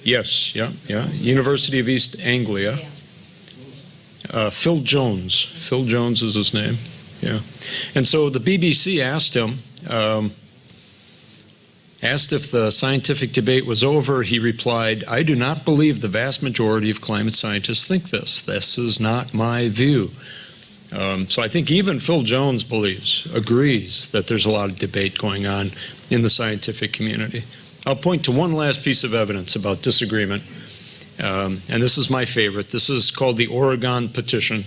Yes, yeah. University of East Anglia. Phil Jones. Phil Jones is his name. Yeah. And so the BBC asked him, asked if the scientific debate was over. He replied, "I do not believe the vast majority of climate scientists think this. This is not my view." So I think even Phil Jones agrees that there's a lot of debate going on in the scientific community. I'll point to one last piece of evidence about disagreement, and this is my favorite. This is called the Oregon Petition.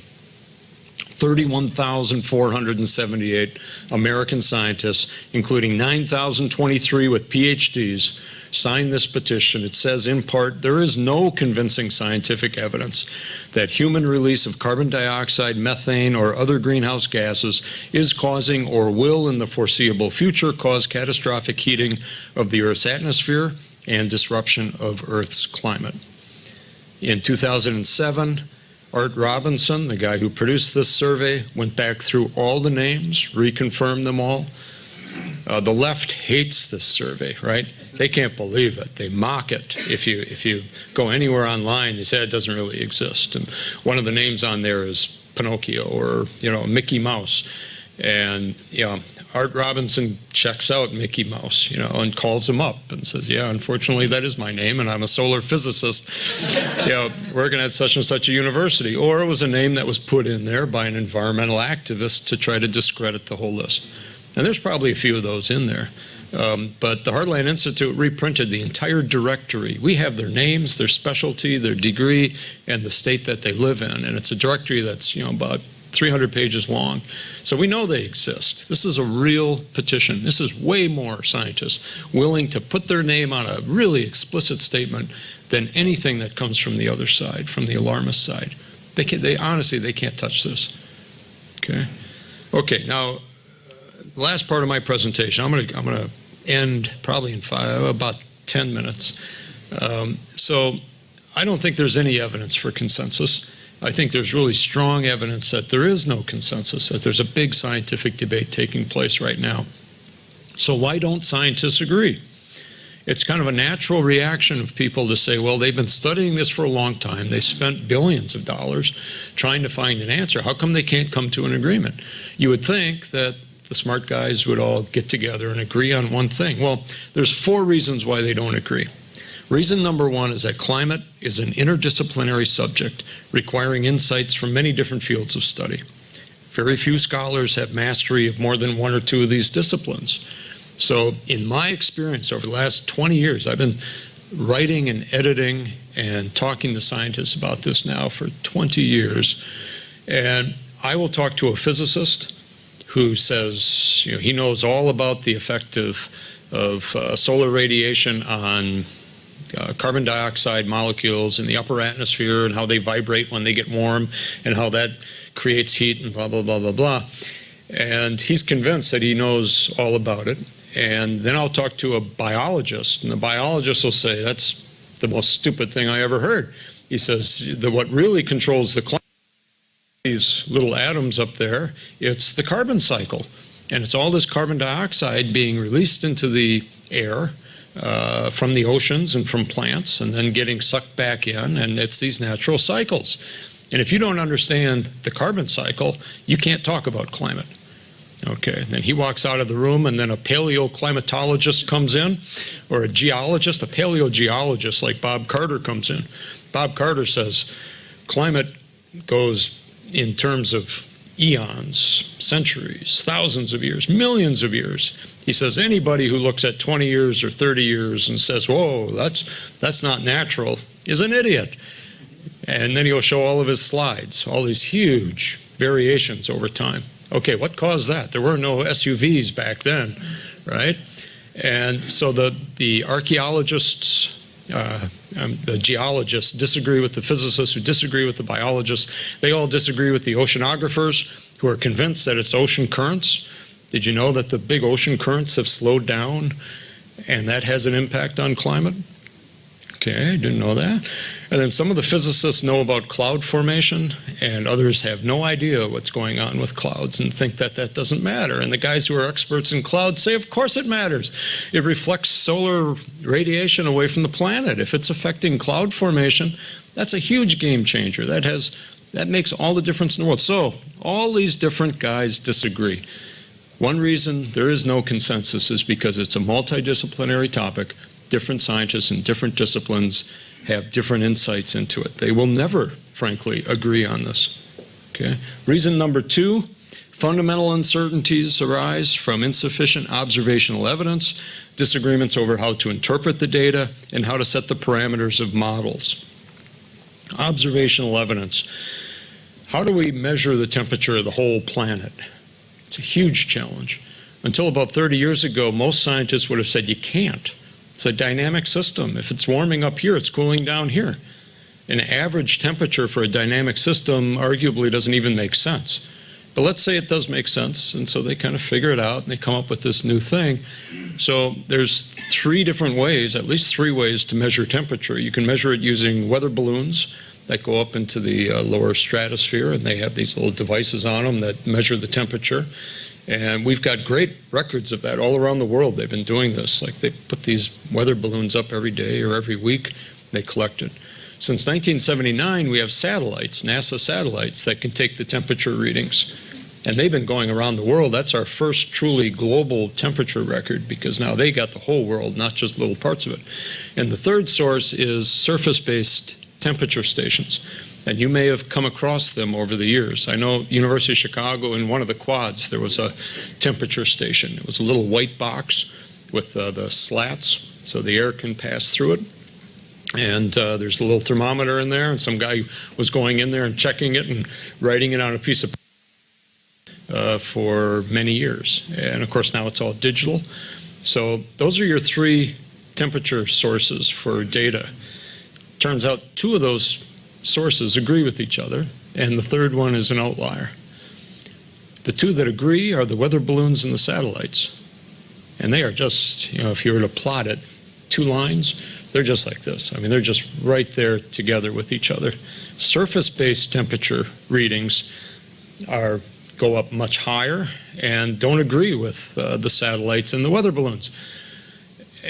31,478 American scientists, including 9,023 with PhDs, signed this petition. It says, in part, there is no convincing scientific evidence that human release of carbon dioxide, methane, or other greenhouse gases is causing or will in the foreseeable future cause catastrophic heating of the Earth's atmosphere and disruption of Earth's climate. In 2007, Art Robinson, the guy who produced this survey, went back through all the names, reconfirmed them all. The left hates this survey, right? They can't believe it. They mock it. If you go anywhere online, they say it doesn't really exist. And one of the names on there is Pinocchio or Mickey Mouse. And Art Robinson checks out Mickey Mouse, and calls him up and says, "Yeah, unfortunately, that is my name, and I'm a solar physicist, working at such and such a university." Or it was a name that was put in there by an environmental activist to try to discredit the whole list. And there's probably a few of those in there. But the Heartland Institute reprinted the entire directory. We have their names, their specialty, their degree, and the state that they live in. And it's a directory that's about 300 pages long. So we know they exist. This is a real petition. This is way more scientists willing to put their name on a really explicit statement than anything that comes from the other side, from the alarmist side. They honestly, they can't touch this. Okay, now, the last part of my presentation, I'm gonna end probably in about 10 minutes. So I don't think there's any evidence for consensus. I think there's really strong evidence that there is no consensus, that there's a big scientific debate taking place right now. So why don't scientists agree? It's kind of a natural reaction of people to say, well, they've been studying this for a long time. They spent billions of dollars trying to find an answer. How come they can't come to an agreement? You would think that the smart guys would all get together and agree on one thing. Well, there's 4 reasons why they don't agree. Reason number 1 is that climate is an interdisciplinary subject requiring insights from many different fields of study. Very few scholars have mastery of more than 1 or 2 of these disciplines. So in my experience over the last 20 years, I've been writing and editing and talking to scientists about this now for 20 years. And I will talk to a physicist who says, he knows all about the effect of solar radiation on carbon dioxide molecules in the upper atmosphere and how they vibrate when they get warm and how that creates heat and blah, blah, blah, blah, blah. And he's convinced that he knows all about it. And then I'll talk to a biologist, and the biologist will say, that's the most stupid thing I ever heard. He says that what really controls the climate, these little atoms up there, it's the carbon cycle. And it's all this carbon dioxide being released into the air from the oceans and from plants and then getting sucked back in, and it's these natural cycles. And if you don't understand the carbon cycle, you can't talk about climate. Okay, then he walks out of the room, and then a paleoclimatologist comes in, or a geologist, a paleogeologist like Bob Carter comes in. Bob Carter says climate goes in terms of eons, centuries, thousands of years, millions of years. He says anybody who looks at 20 years or 30 years and says, whoa, that's not natural, is an idiot. And then he'll show all of his slides, all these huge variations over time. Okay, what caused that? There were no SUVs back then, right? And so the archaeologists, the geologists disagree with the physicists who disagree with the biologists. They all disagree with the oceanographers who are convinced that it's ocean currents. Did you know that the big ocean currents have slowed down and that has an impact on climate? Okay, didn't know that. And then some of the physicists know about cloud formation, and others have no idea what's going on with clouds and think that that doesn't matter. And the guys who are experts in clouds say, of course it matters. It reflects solar radiation away from the planet. If it's affecting cloud formation, that's a huge game changer. That makes all the difference in the world. So all these different guys disagree. One reason there is no consensus is because it's a multidisciplinary topic. Different scientists in different disciplines have different insights into it. They will never, frankly, agree on this. Okay. Reason number 2, fundamental uncertainties arise from insufficient observational evidence, disagreements over how to interpret the data, and how to set the parameters of models. Observational evidence. How do we measure the temperature of the whole planet? It's a huge challenge. Until about 30 years ago, most scientists would have said you can't. It's a dynamic system. If it's warming up here, it's cooling down here. An average temperature for a dynamic system arguably doesn't even make sense. But let's say it does make sense, and so they kind of figure it out, and they come up with this new thing. So there's 3 different ways, at least 3 ways to measure temperature. You can measure it using weather balloons that go up into the lower stratosphere, and they have these little devices on them that measure the temperature. And we've got great records of that all around the world. They've been doing this. Like they put these weather balloons up every day or every week. They collect it. Since 1979, we have satellites, NASA satellites, that can take the temperature readings. And they've been going around the world. That's our first truly global temperature record, because now they got the whole world, not just little parts of it. And the third source is surface-based temperature stations. And you may have come across them over the years. I know University of Chicago, in one of the quads, there was a temperature station. It was a little white box with the slats so the air can pass through it. And there's a little thermometer in there, and some guy was going in there and checking it and writing it on a piece of paper for many years. And of course now it's all digital. So those are your 3 temperature sources for data. Turns out 2 of those sources agree with each other, and the third one is an outlier. The 2 that agree are the weather balloons and the satellites. And they are just, if you were to plot it, 2 lines, they're just like this. I mean, they're just right there together with each other. Surface-based temperature readings go up much higher and don't agree with the satellites and the weather balloons.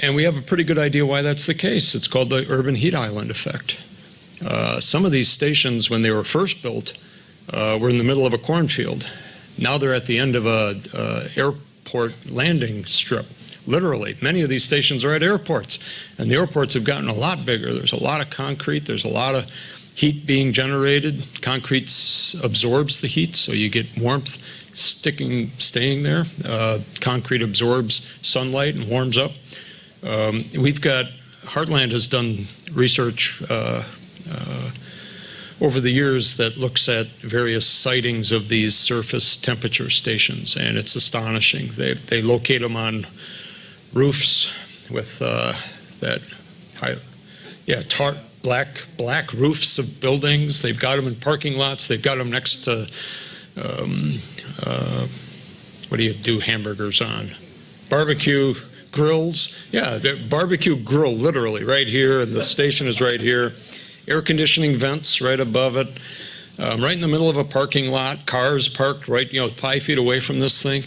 And we have a pretty good idea why that's the case. It's called the urban heat island effect. Some of these stations, when they were first built, were in the middle of a cornfield. Now they're at the end of an airport landing strip. Literally, many of these stations are at airports, and the airports have gotten a lot bigger. There's a lot of concrete. There's a lot of heat being generated. Concrete absorbs the heat, so you get warmth staying there. Concrete absorbs sunlight and warms up. Heartland has done research over the years that looks at various sightings of these surface temperature stations, and it's astonishing. They locate them on roofs with black roofs of buildings. They've got them in parking lots. They've got them next to what do you do hamburgers on? Barbecue grills. Yeah, the barbecue grill literally right here, and the station is right here. Air conditioning vents right above it. Right in the middle of a parking lot. Cars parked right 5 feet away from this thing.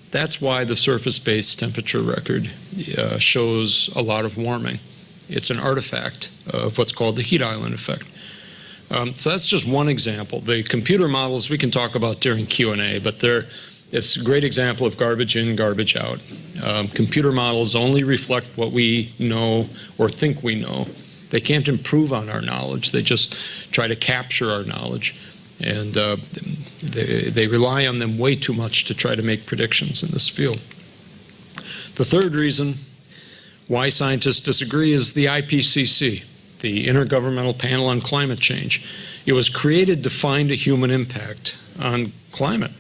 That's why the surface-based temperature record shows a lot of warming. It's an artifact of what's called the heat island effect. So that's just one example. The computer models we can talk about during Q&A, but it's a great example of garbage in, garbage out. Computer models only reflect what we know or think we know. They can't improve on our knowledge. They just try to capture our knowledge. And they rely on them way too much to try to make predictions in this field. The third reason why scientists disagree is the IPCC, the Intergovernmental Panel on Climate Change. It was created to find a human impact on climate.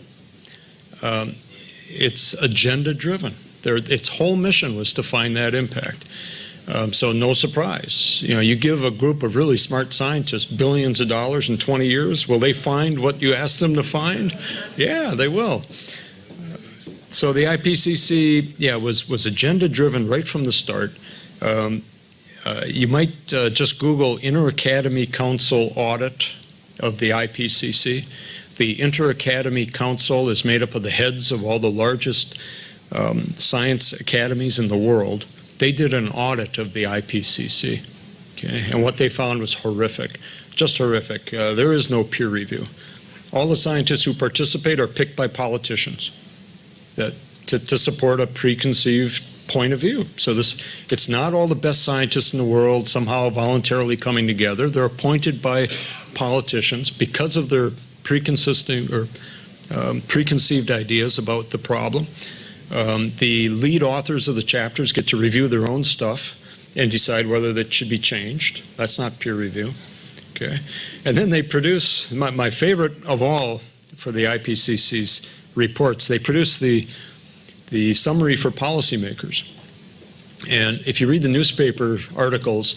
It's agenda-driven. Its whole mission was to find that impact. So no surprise. You give a group of really smart scientists billions of dollars in 20 years, will they find what you ask them to find? Yeah, they will. So the IPCC, was agenda-driven right from the start. You might just Google Inter-Academy Council audit of the IPCC. The Inter-Academy Council is made up of the heads of all the largest science academies in the world. They did an audit of the IPCC, okay? And what they found was horrific, just horrific. There is no peer review. All the scientists who participate are picked by politicians to support a preconceived point of view. So it's not all the best scientists in the world somehow voluntarily coming together. They're appointed by politicians because of their preconceived ideas about the problem. The lead authors of the chapters get to review their own stuff and decide whether that should be changed. That's not peer review. Okay. And then they produce, my favorite of all for the IPCC's reports, they produce the summary for policymakers. And if you read the newspaper articles,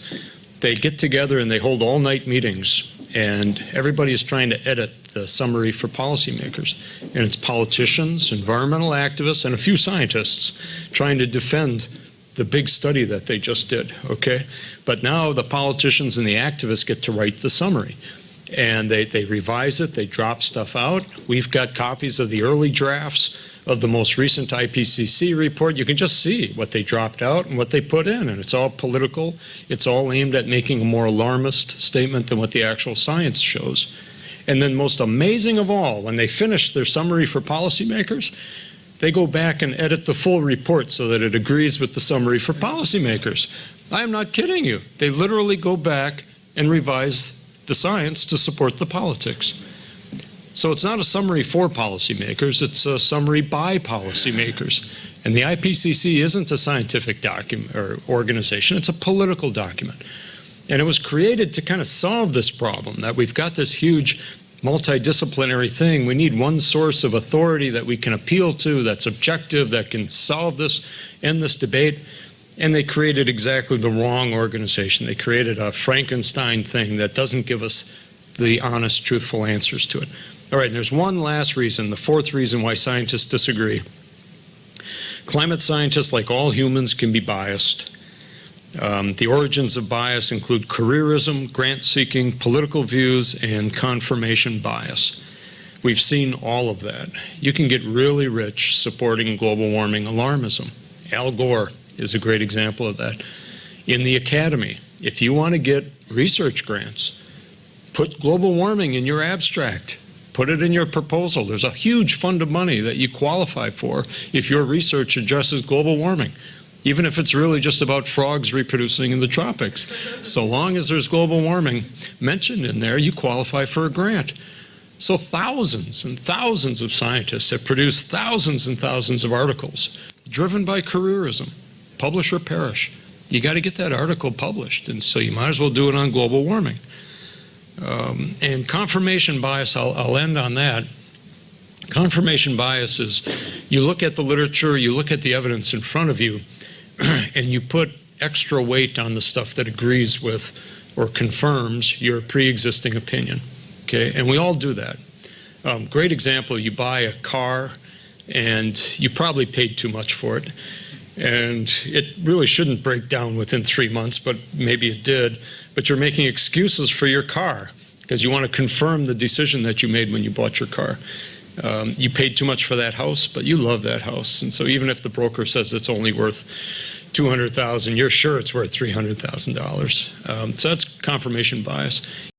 they get together and they hold all-night meetings, and everybody is trying to edit the summary for policymakers. And it's politicians, environmental activists, and a few scientists trying to defend the big study that they just did, okay? But now the politicians and the activists get to write the summary. And they revise it, they drop stuff out. We've got copies of the early drafts of the most recent IPCC report. You can just see what they dropped out and what they put in, and it's all political. It's all aimed at making a more alarmist statement than what the actual science shows. And then most amazing of all, when they finish their summary for policymakers, they go back and edit the full report so that it agrees with the summary for policymakers. I am not kidding you. They literally go back and revise the science to support the politics. So it's not a summary for policymakers, it's a summary by policymakers. And the IPCC isn't a scientific document or organization, it's a political document. And it was created to kind of solve this problem, that we've got this huge multidisciplinary thing. We need one source of authority that we can appeal to, that's objective, that can solve this, end this debate. And they created exactly the wrong organization. They created a Frankenstein thing that doesn't give us the honest, truthful answers to it. All right, and there's one last reason, the fourth reason why scientists disagree. Climate scientists, like all humans, can be biased. The origins of bias include careerism, grant-seeking, political views, and confirmation bias. We've seen all of that. You can get really rich supporting global warming alarmism. Al Gore is a great example of that. In the academy, if you want to get research grants, put global warming in your abstract. Put it in your proposal. There's a huge fund of money that you qualify for if your research addresses global warming, even if it's really just about frogs reproducing in the tropics. So long as there's global warming mentioned in there, you qualify for a grant. So thousands and thousands of scientists have produced thousands and thousands of articles driven by careerism. Publish or perish. You got to get that article published, and so you might as well do it on global warming. And confirmation bias, I'll end on that. Confirmation bias is you look at the literature, you look at the evidence in front of you, and you put extra weight on the stuff that agrees with or confirms your pre-existing opinion. Okay, and we all do that. Great example, you buy a car and you probably paid too much for it. And it really shouldn't break down within 3 months, but maybe it did. But you're making excuses for your car because you want to confirm the decision that you made when you bought your car. You paid too much for that house, but you love that house. And so even if the broker says it's only worth $200,000, you're sure it's worth $300,000. So that's confirmation bias.